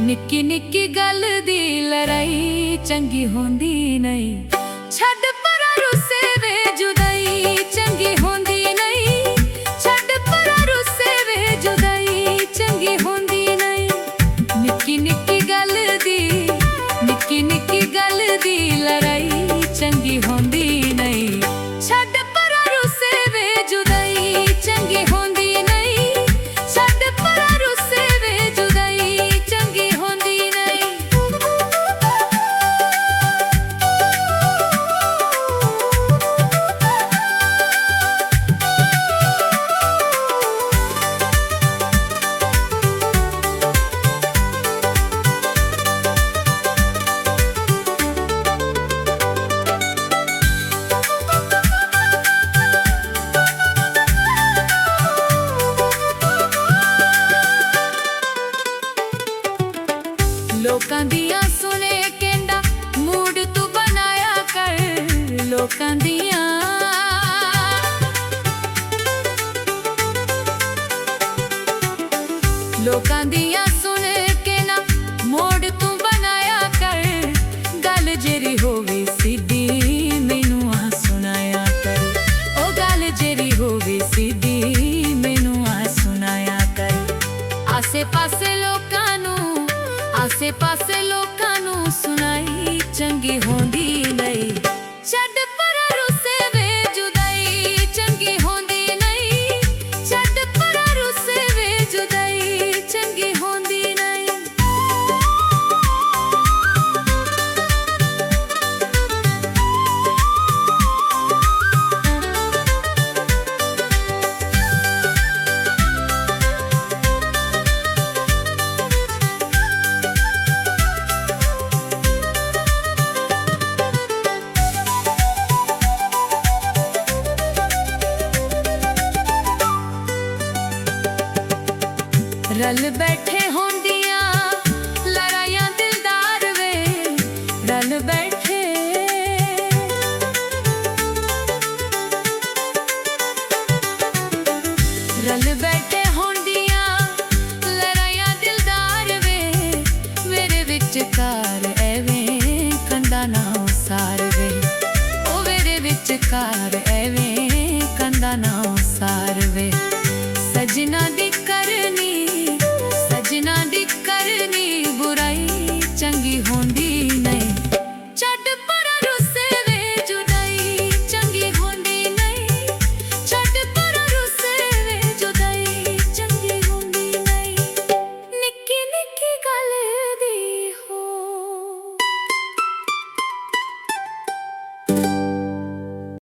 निक्की निक्की गल दी लड़ाई चंगी होंदी नहीं। छड्ड परा रुस्से वे जुदाई चंगी होंदी नहीं। छड्ड परा रुस्से वे जुदाई चंगी होंदी नहीं। निक्की निक्की गल दी लड़ाई चंगी होंदी नहीं। छड्ड परा रुस्से वे जुदाई चंगी होंदी नहीं। छड्ड परा रुस्से वे जुदाई चंगी होंदी नहीं। लोकां दियां सुने केंदा मूड तू बनाया कर। लोकां दियां सुने के ना मूड तू बनाया कर। गल जेरी होवे सीधी मैनू आ सुनाया कर। ओ गल जेरी होवे सीधी मैनू आ सुनाया कर। आसे पासे लोकां नू सुनाई चंगी होंदी नहीं। छड्ड परा रुस्से वे जुदाई चंगी होंदी नहीं। छड्ड परा रुस्से वे जुदाई चंगी होंदी नहीं। रल बैठे होंदियां लड़ाइयां दिलदार वे। रल बैठे होंदियां लड़ाइयां दिलदार वे। मेरे विचकार एवें कंधा ना उसार वे। ओ मेरे विचकार